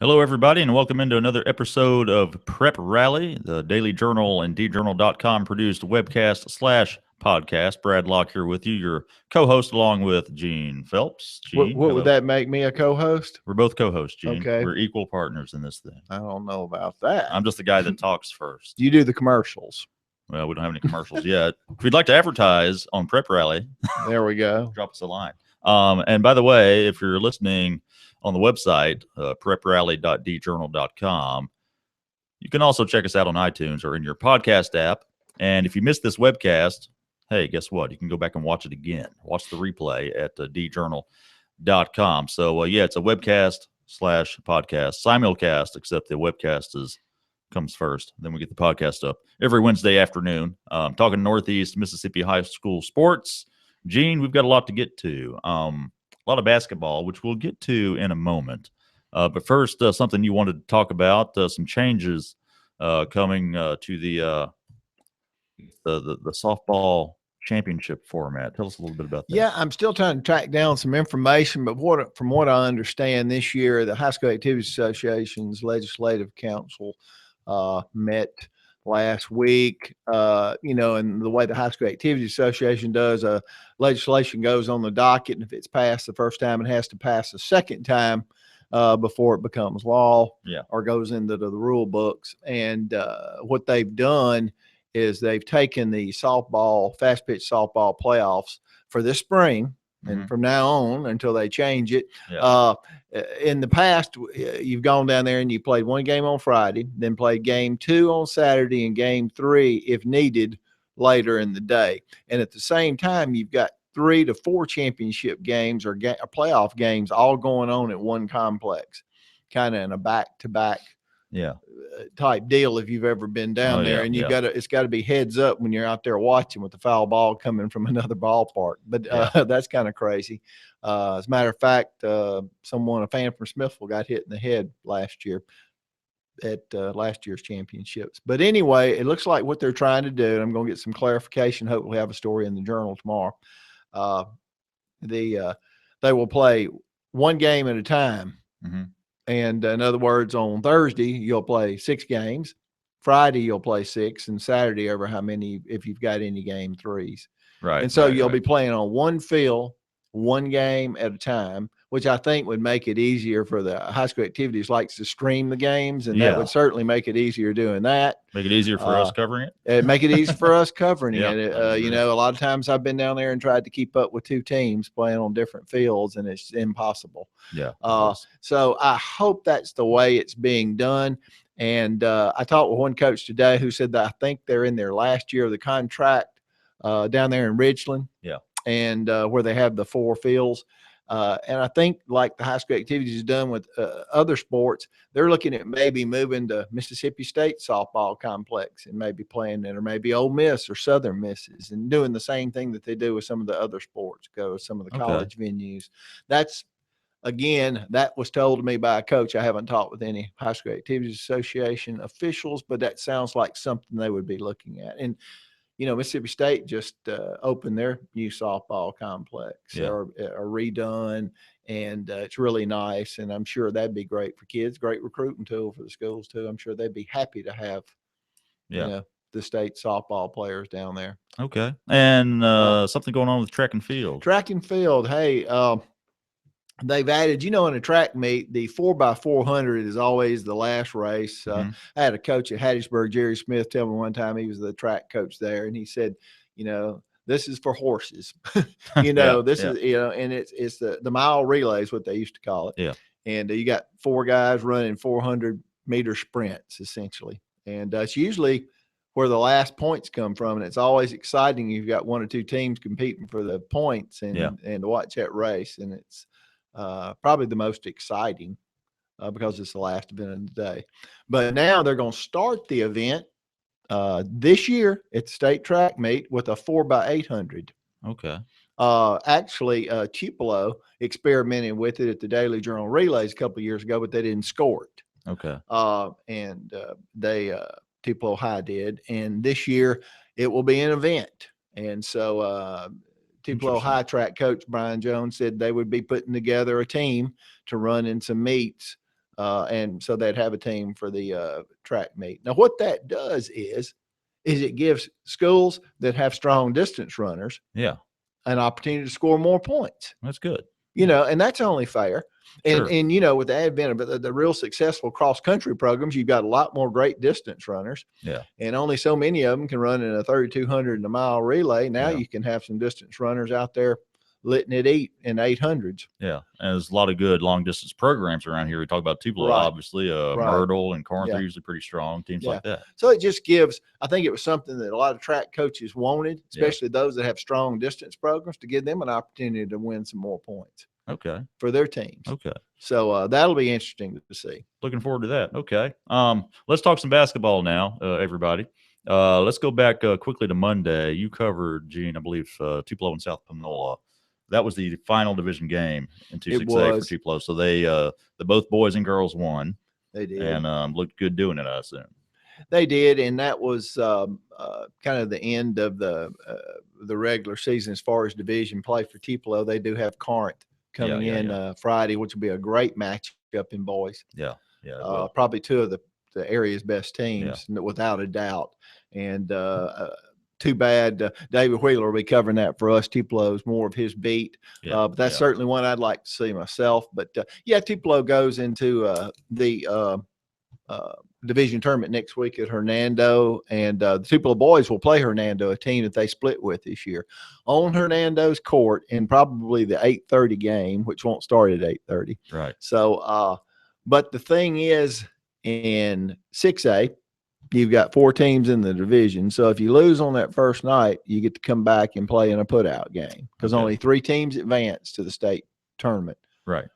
Hello, everybody, and welcome into another episode of Prep Rally, the Daily Journal and djournal.com produced webcast slash podcast. Brad Locke here with you, your co-host, along with Gene Phelps. What, Gene, what would hello. that make me, a co-host? We're both co-hosts, Gene. Okay. We're equal partners in this thing. I don't know about that. I'm just the guy that talks first. You do the commercials. Well, we don't have any commercials yet. If you'd like to advertise on Prep Rally, There we go. drop us a line. And by the way, if you're listening on the website, preprally.djournal.com, you can also check us out on iTunes or in your podcast app. And if you missed this webcast, hey, guess what? You can go back and watch it again. Watch the replay at djournal.com. So, it's a webcast slash podcast, simulcast, except the webcast comes first. Then we get the podcast up every Wednesday afternoon. Talking Northeast Mississippi high school sports. Gene, we've got a lot to get to. A lot of basketball, which we'll get to in a moment. But first, something you wanted to talk about, some changes coming to the softball championship format. Tell us a little bit about that. Yeah, I'm still trying to track down some information, but from what I understand, this year the High School Activities Association's Legislative Council met last week, and the way the High School Activities Association does, legislation goes on the docket, and if it's passed the first time, it has to pass a second time before it becomes law or goes into the rule books. And what they've done is they've taken the fast pitch softball playoffs for this spring, and from now on until they change it. In the past, you've gone down there and you played one game on Friday, then played game 2 on Saturday and game 3, if needed, later in the day. And at the same time, you've got 3 to 4 championship games or playoff games all going on at one complex, kind of in a back-to-back type deal if you've ever been down there. And it's got to be heads up when you're out there watching with the foul ball coming from another ballpark. But that's kind of crazy. As a matter of fact, a fan from Smithville got hit in the head last year at last year's championships. But anyway, it looks like what they're trying to do, and I'm going to get some clarification, hopefully have a story in the Journal tomorrow. They will play one game at a time. And in other words, on Thursday, you'll play 6 games. Friday, you'll play 6. And Saturday, over how many, if you've got any game 3s. Right. And so you'll be playing on one field, one game at a time, which I think would make it easier for the high school activities likes to stream the games. And that would certainly make it easier doing that. Make it easier for us covering it. It'd make it easy for us covering it. A lot of times I've been down there and tried to keep up with 2 teams playing on different fields, and it's impossible. So I hope that's the way it's being done. And I talked with one coach today who said that I think they're in their last year of the contract down there in Ridgeland. And where they have the 4 fields. And I think like the high school activities is done with other sports, they're looking at maybe moving to Mississippi State softball complex and maybe playing it, or maybe Ole Miss or Southern Misses, and doing the same thing that they do with some of the other sports, go with some of the college venues. That was told to me by a coach. I haven't talked with any high school activities association officials, but that sounds like something they would be looking at. And Mississippi State just opened their new softball complex or redone, and it's really nice. And I'm sure that'd be great for kids, great recruiting tool for the schools too. I'm sure they'd be happy to have, the state softball players down there. Okay. And something going on with track and field. Track and field. Hey, they've added, in a track meet, the 4x400 is always the last race. I had a coach at Hattiesburg, Jerry Smith, tell me one time, he was the track coach there, and he said, this is for horses. This is, and it's the mile relay is what they used to call it. Yeah. And you got 4 guys running 400-meter sprints, essentially. And it's usually where the last points come from, and it's always exciting. You've got 1 or 2 teams competing for the points and to watch that race, and it's probably the most exciting because it's the last event of the day. But now they're going to start the event this year at the state track meet with a 4x800. Okay. Actually, Tupelo experimented with it at the Daily Journal Relays a couple of years ago, but they didn't score it. Okay. Tupelo High did. And this year it will be an event. And so Tupelo High track coach Brian Jones said they would be putting together a team to run in some meets And so they'd have a team for the track meet. Now, what that does is it gives schools that have strong distance runners Yeah, an opportunity to score more points. that's good. And that's only fair. And Sure. and with the advent of the real successful cross country programs, you've got a lot more great distance runners, Yeah, and only so many of them can run in a 3,200 and a mile relay. Now yeah, you can have some distance runners out there letting it eat in 800s. yeah. And there's a lot of good long distance programs around here. We talk about Tupelo, Right, obviously. right, Myrtle and Corinth yeah, are usually pretty strong teams yeah. like that. So it just gives. I think it was something that a lot of track coaches wanted, Yeah. especially those that have strong distance programs, to give them an opportunity to win some more points Okay. for their teams. Okay. So that'll be interesting to see. Looking forward to that. Okay. Let's talk some basketball now, everybody. Let's go back quickly to Monday. You covered, Gene, I believe, Tupelo and South Panola. That was the final division game in It 2-6A for was. Tupelo. So the both boys and girls won They did. and looked good doing it, I assume. They did, and that was kind of the end of the regular season as far as division play for Tupelo. They do have Corinth coming in Friday, which will be a great matchup in boys. Yeah, yeah, it will. Probably two of the area's best teams, without a doubt. And too bad David Wheeler will be covering that for us. Tupelo's more of his beat, but that's certainly one I'd like to see myself. But Tupelo goes into the division tournament next week at Hernando, and the Tupelo boys will play Hernando, a team that they split with this year, on Hernando's court in probably the 8:30 game, which won't start at 8:30. Right. So, but the thing is, in 6A, you've got 4 teams in the division. So if you lose on that first night, you get to come back and play in a put-out game because only 3 teams advance to the state tournament. Right.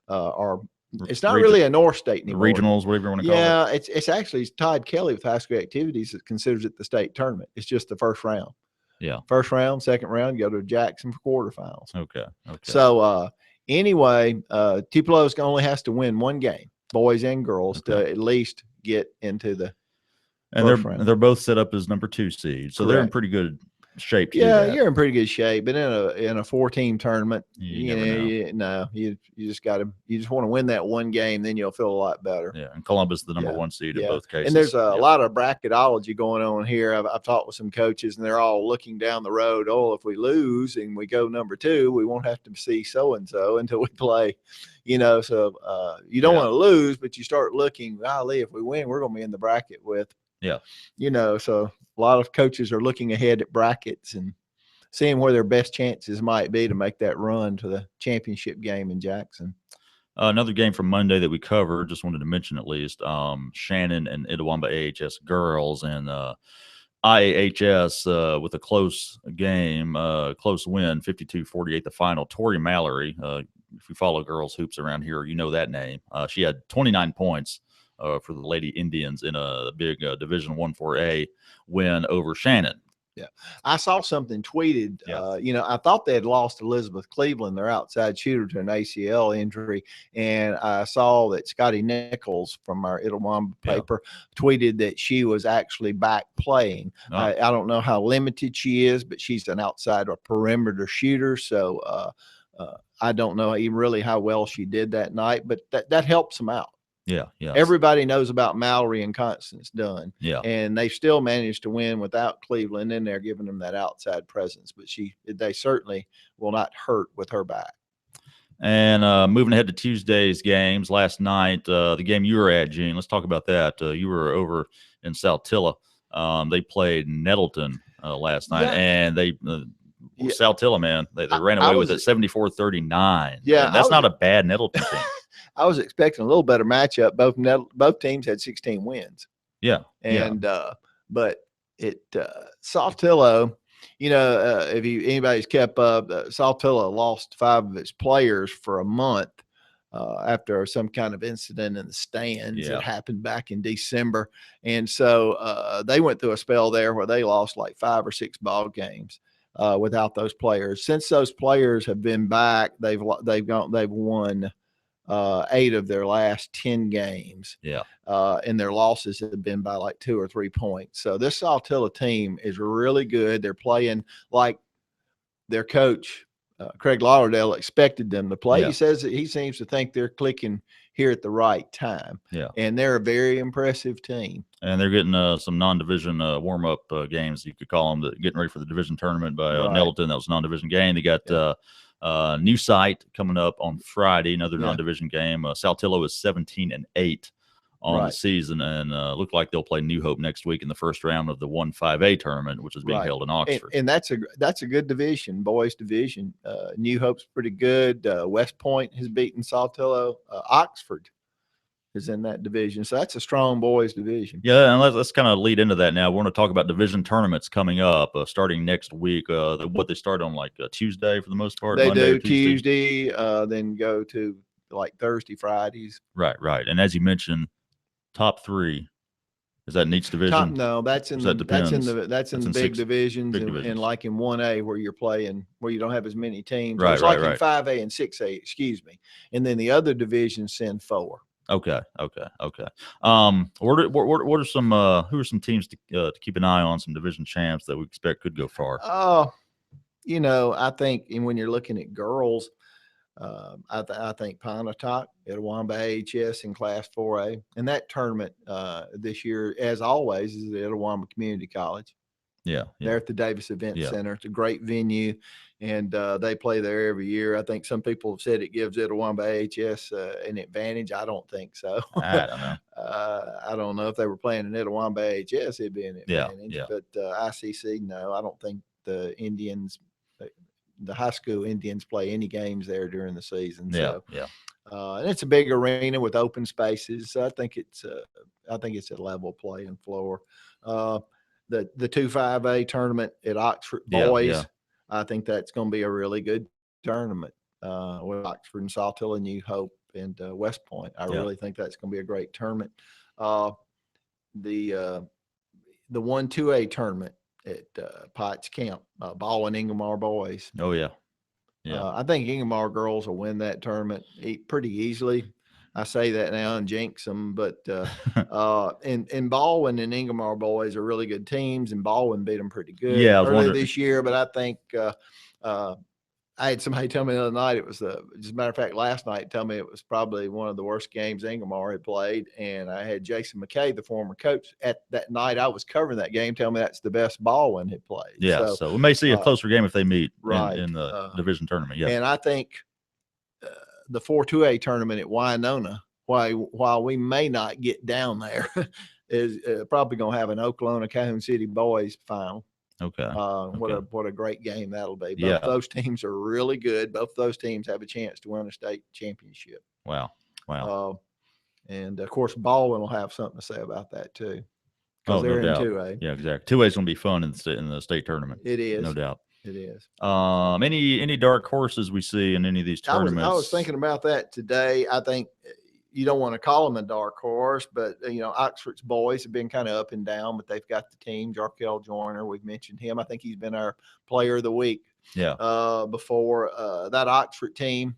It's not really a North State anymore. Regionals, whatever you want to call it. Yeah, it's actually Todd Kelly with High School Activities that considers it the state tournament. It's just the first round. Yeah. First round, second round, you go to Jackson for quarterfinals. Okay. So anyway, Tupelo's only has to win one game, boys and girls, to at least get into the first round. They're both set up as number 2 seeds, so they're in pretty good shape. You're in pretty good shape, but in a 4-team tournament, you just want to win that one game, then you'll feel a lot better. Yeah, and Columbus the number 1 seed in both cases. And there's a lot of bracketology going on here. I've talked with some coaches, and they're all looking down the road. Oh, if we lose and we go number 2, we won't have to see so and so until we play. So you don't want to lose, but you start looking. Golly, if we win, we're going to be in the bracket with. Yeah. So a lot of coaches are looking ahead at brackets and seeing where their best chances might be to make that run to the championship game in Jackson. Another game from Monday that we covered, just wanted to mention at least, Shannon and Itawamba AHS girls and IAHS with a close game, close win, 52-48 the final. Tori Mallory, if you follow girls hoops around here, you know that name. She had 29 points for the Lady Indians in a big Division I 4A win over Shannon. Yeah, I saw something tweeted. I thought they had lost Elizabeth Cleveland, their outside shooter, to an ACL injury, and I saw that Scotty Nichols from our Itawamba paper tweeted that she was actually back playing. Oh. I don't know how limited she is, but she's an outside or perimeter shooter, so I don't know even really how well she did that night, but that helps them out. Yeah. Everybody knows about Mallory and Constance Dunn. Yeah. And they still managed to win without Cleveland in there, giving them that outside presence. But they certainly will not hurt with her back. And moving ahead to Tuesday's games, last night, the game you were at, Gene, let's talk about that. You were over in Saltillo. They played Nettleton last night, and they Saltillo, man, they ran away with it 74-39. Yeah. And that's not a bad Nettleton team. I was expecting a little better matchup. Both teams had 16 wins. Yeah. And but Saltillo, if anybody's kept up, Saltillo lost 5 of its players for a month after some kind of incident in the stands that happened back in December. And so they went through a spell there where they lost like 5 or 6 ball games without those players. Since those players have been back, they've won 8 of their last 10 games. Yeah. And their losses have been by like 2 or 3 points. So this Saltillo team is really good. They're playing like their coach, Craig Lauderdale, expected them to play. Yeah. He says that he seems to think they're clicking here at the right time. Yeah. And they're a very impressive team. And they're getting some non-division warm-up games, you could call them, getting ready for the division tournament by Right. Nettleton. That was a non-division game. They got New Site coming up on Friday, another non-division game. Saltillo is 17-8 on the season, and look like they'll play New Hope next week in the first round of the 1-5A tournament, which is being held in Oxford. And that's a good division, boys division. New Hope's pretty good. West Point has beaten Saltillo. Oxford is in that division, so that's a strong boys division. Yeah, and let's kind of lead into that now. We want to talk about division tournaments coming up, starting next week. What they start on like Tuesday for the most part. They Monday do Tuesday, then go to like Thursday, Fridays. Right. And as you mentioned, top three. Is that in each division? No, that's in the big divisions, and like in 1A where you're playing where you don't have as many teams. Right, it's like in 5A and 6A, excuse me. And then the other divisions send 4. Okay. What are some who are some teams to keep an eye on? Some division champs that we expect could go far. I think, and when you're looking at girls, I think Pontotoc, Etowamba AHS in Class 4A, and that tournament this year, as always, is at Etowamba Community College. Yeah. They're at the Davis Event Center. It's a great venue, and they play there every year. I think some people have said it gives Etowamba AHS an advantage. I don't think so. I don't know. I don't know if they were playing in Etowamba AHS, it'd be an advantage. Yeah. But ICC, no, I don't think the high school Indians play any games there during the season. So, and it's a big arena with open spaces. So I think it's a level playing floor. The 2-5A tournament at Oxford boys, I think that's going to be a really good tournament with Oxford and Saltillo, New Hope, and West Point. I really think that's going to be a great tournament. The 1-2A tournament at Potts Camp, Ball and Ingomar boys. Oh yeah. I think Ingomar girls will win that tournament pretty easily. I say that now and jinx them, but and Baldwin and Ingomar boys are really good teams, and Baldwin beat them pretty good earlier this year. But I think I had somebody tell me the other night it was as a matter of fact last night tell me it was probably one of the worst games Ingomar had played, and I had Jason McKay, the former coach, at that night I was covering that game, tell me that's the best Baldwin had played. Yeah, so we may see a closer game if they meet in the division tournament. Yeah, and I think the 4-2A tournament at Winona, while we may not get down there, is probably going to have an Oklahoma-Calhoun City boys final. Okay. What a great game that'll be. Both those teams are really good. Both those teams have a chance to win a state championship. Wow. And of course, Baldwin will have something to say about that too, because they're in 2A. Yeah, exactly. 2A is going to be fun in the state tournament. It is, no doubt. It is. Any dark horses we see in any of these tournaments? I was thinking about that today. I think you don't want to call them a dark horse, but Oxford's boys have been kind of up and down, but they've got the team. Jarkel Joyner, we've mentioned him. I think he's been our player of the week. Yeah. Before that Oxford team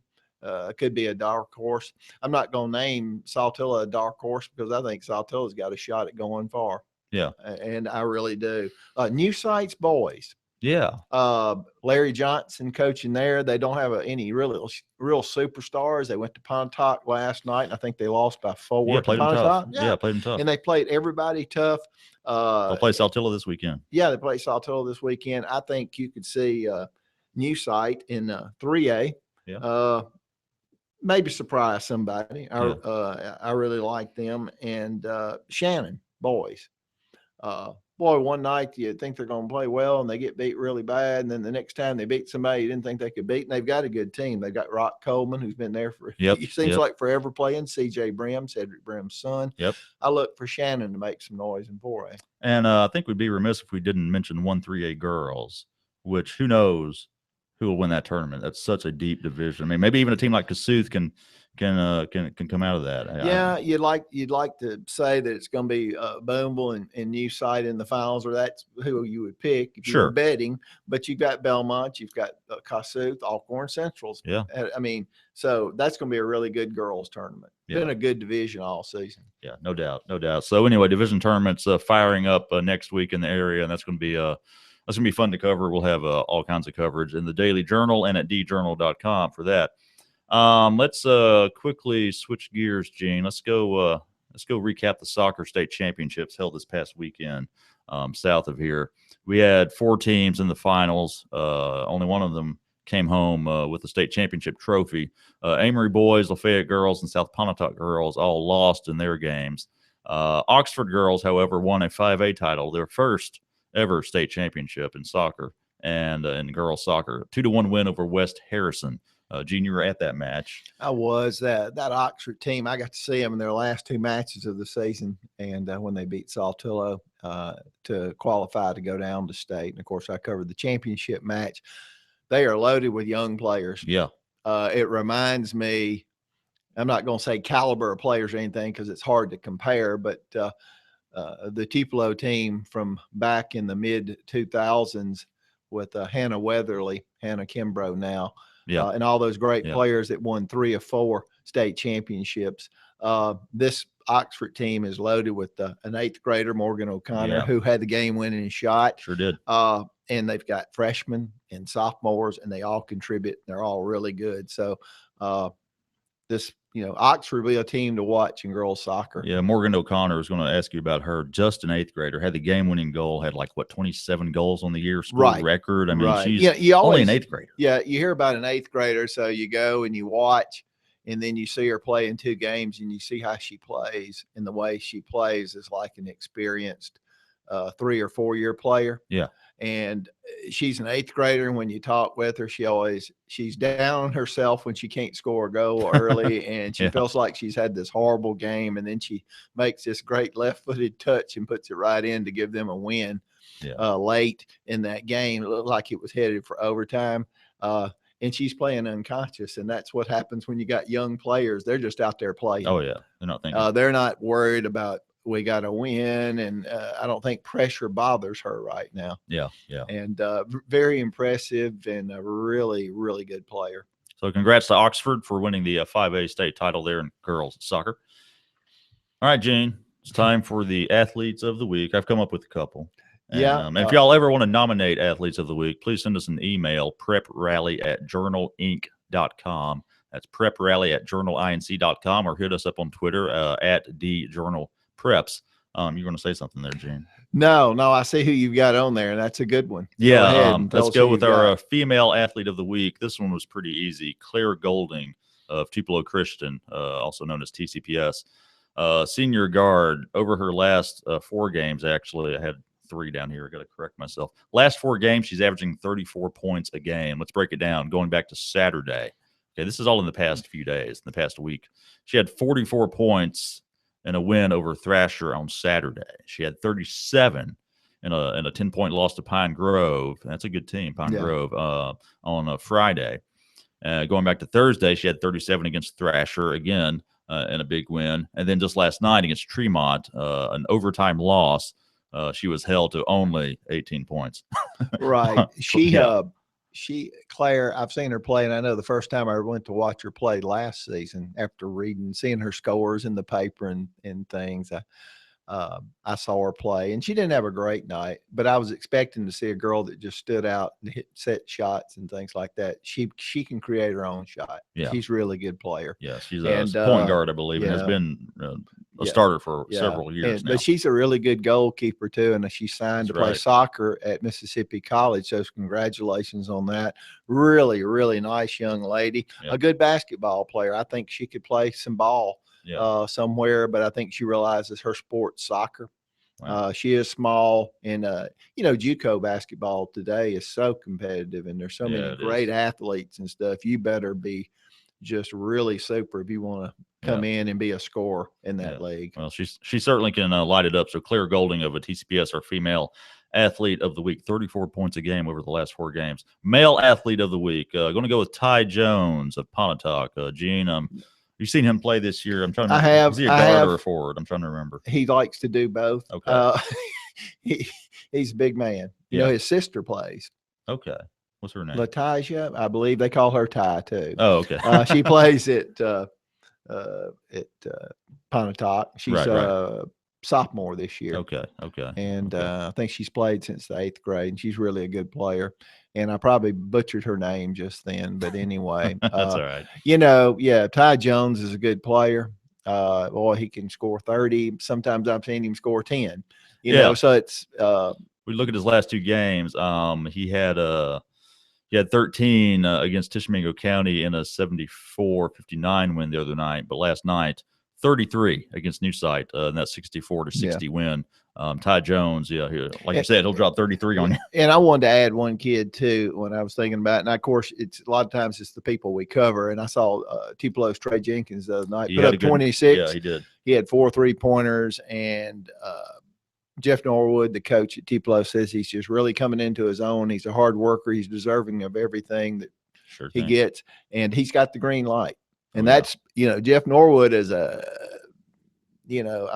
could be a dark horse. I'm not going to name Saltillo a dark horse because I think Saltillo's got a shot at going far. Yeah. And I really do. New Sites boys. Yeah. Larry Johnson coaching there. They don't have any real superstars. They went to Pontotoc last night, and I think they lost by 4. Yeah, played them tough. Yeah, played them tough. And they played everybody tough. They'll play Saltillo this weekend. Yeah, they play Saltillo this weekend. I think you could see New Site in 3A. Yeah. Maybe surprise somebody. I really like them. And Shannon boys. Boy, one night you think they're going to play well and they get beat really bad. And then the next time they beat somebody you didn't think they could beat. And they've got a good team. They've got Rock Coleman, who's been there for, like forever playing. CJ Brim, Cedric Brim's son. Yep. I look for Shannon to make some noise in 4A. And I think we'd be remiss if we didn't mention 1-3A girls, which who knows who will win that tournament. That's such a deep division. I mean, maybe even a team like Kossuth can come out of that. Yeah, you'd like to say that it's going to be Boonville and New Site in the finals, or that's who you would pick if you were betting. But you've got Belmont, you've got Kossuth, Alcorn Central's. Yeah, I mean, so that's going to be a really good girls tournament. Yeah. Been a good division all season. Yeah, no doubt. So anyway, division tournaments firing up next week in the area, and that's going to be fun to cover. We'll have all kinds of coverage in the Daily Journal and at djournal.com for that. Let's quickly switch gears, Gene. Let's go recap the soccer state championships held this past weekend south of here. We had 4 teams in the finals. Only one of them came home with the state championship trophy. Amory boys, Lafayette girls, and South Pontotoc girls all lost in their games. Oxford girls, however, won a 5A title, their first ever state championship in soccer and in girls soccer. 2-1 win over West Harrison. Gene, you were at that match. I was that Oxford team. I got to see them in their last 2 matches of the season, and when they beat Saltillo to qualify to go down to state. And of course, I covered the championship match. They are loaded with young players. Yeah. It reminds me. I'm not going to say caliber of players or anything because it's hard to compare, but the Tupelo team from back in the mid 2000s with Hannah Weatherly, Hannah Kimbrough now. Yeah. And all those great players that won 3 of 4 state championships. This Oxford team is loaded with an 8th grader, Morgan O'Connor, who had the game-winning shot. Sure did. And they've got freshmen and sophomores, and they all contribute. They're all really good. So this, Oxford will be a team to watch in girls soccer. Yeah, Morgan O'Connor was going to ask you about her. Just an 8th grader, had the game-winning goal, had 27 goals on the year, school record. I mean, she's only an 8th grader. Yeah, you hear about an 8th grader, so you go and you watch, and then you see her play in 2 games, and you see how she plays, and the way she plays is like an experienced 3 or 4 year player. Yeah. And she's an 8th grader. And when you talk with her, she's down on herself when she can't score a goal early. And she feels like she's had this horrible game. And then she makes this great left-footed touch and puts it right in to give them a win late in that game. It looked like it was headed for overtime. And she's playing unconscious. And that's what happens when you got young players. They're just out there playing. Oh, yeah. They're not thinking. They're not worried about, we got to win, and I don't think pressure bothers her right now. Yeah. And very impressive and a really, really good player. So congrats to Oxford for winning the 5A state title there in girls soccer. All right, Gene, it's time for the athletes of the week. I've come up with a couple. And, if y'all ever want to nominate athletes of the week, please send us an email, preprally@journalinc.com. That's preprally@journalinc.com, or hit us up on Twitter at DJournalPreps. You're going to say something there, Gene? No, I see who you've got on there, and that's a good one. Yeah, let's go with our female athlete of the week. This one was pretty easy. Claire Golding of Tupelo Christian, also known as TCPS. Senior guard. Over her last 4 games, actually, I had 3 down here. I got to correct myself. Last 4 games, she's averaging 34 points a game. Let's break it down. Going back to Saturday. Okay, this is all in the past few days, in the past week. She had 44 points in a win over Thrasher on Saturday. She had 37 in a 10-point loss to Pine Grove. That's a good team, Pine Grove, on a Friday. Going back to Thursday, she had 37 against Thrasher, again, in a big win. And then just last night against Tremont, an overtime loss. She was held to only 18 points. Right. Claire, I've seen her play, and I know the first time I went to watch her play last season, after seeing her scores in the paper and things, I saw her play, and she didn't have a great night, but I was expecting to see a girl that just stood out and hit set shots and things like that. She can create her own shot. Yeah. She's a really good player. Yeah, she's a point guard, I believe, and has been a starter for several years now. But she's a really good goalkeeper, too, and she signed to play soccer at Mississippi College, so congratulations on that. Really, really nice young lady. Yeah. A good basketball player. I think she could play some ball somewhere, but I think she realizes her sport's soccer. Wow. She is small, and JUCO basketball today is so competitive, and there's so many great athletes and stuff. You better be just really super if you want to come in and be a scorer in that league. Well, she certainly can light it up. So Claire Golding of a TCPS, our female athlete of the week, 34 points a game over the last 4 games. Male athlete of the week, going to go with Ty Jones of Pontotoc. Gene, you've seen him play this year. I'm trying to remember. I have. Is he a guard or a forward? I'm trying to remember. He likes to do both. Okay. He's a big man. You know, his sister plays. Okay. What's her name? Latasia, I believe they call her Ty too. Oh, okay. She plays at Pontotoc. She's sophomore this year. Okay. And I think she's played since the 8th grade, and she's really a good player. And I probably butchered her name just then, but anyway, that's all right. Ty Jones is a good player. Boy, he can score 30. Sometimes I've seen him score 10. So it's we look at his last 2 games. He had 13 against Tishomingo County in a 74-59 win the other night, but last night 33 against New Site in that 64-60 win. Ty Jones, like you said, he'll drop 33 on you. And I wanted to add one kid too when I was thinking about it. And of course, it's a lot of times it's the people we cover. And I saw Tupelo's Trey Jenkins the other night put up 26. Yeah, he did. He had 4 3-pointers, and Jeff Norwood, the coach at Tupelo, says he's just really coming into his own. He's a hard worker. He's deserving of everything that he gets, and he's got the green light. And that's Jeff Norwood is I'm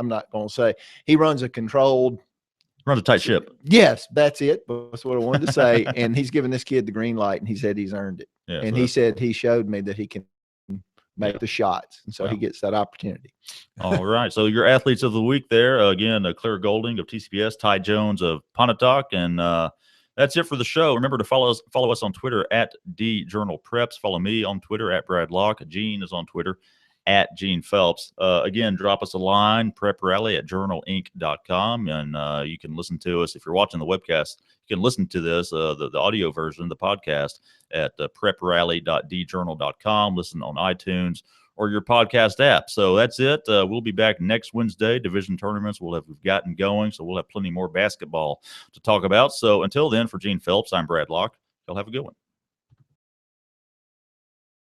not going to say he runs a tight ship. Yes, that's it. That's what I wanted to say. And he's given this kid the green light, and he said he's earned it. Yeah, and he said he showed me that he can make the shots, and so he gets that opportunity. All right. So your athletes of the week there, again, Claire Golding of TCPS, Ty Jones of Pontotoc, and that's it for the show. Remember to follow us on Twitter at DJournalPreps. Follow me on Twitter at Brad Locke. Gene is on Twitter at Gene Phelps. Again, drop us a line, preprally@journalinc.com, and you can listen to us. If you're watching the webcast, you can listen to this, the audio version, the podcast, at preprally.djournal.com. Listen on iTunes or your podcast app. So that's it. We'll be back next Wednesday. Division tournaments we've gotten going, so we'll have plenty more basketball to talk about. So until then, for Gene Phelps, I'm Brad Locke. Y'all have a good one.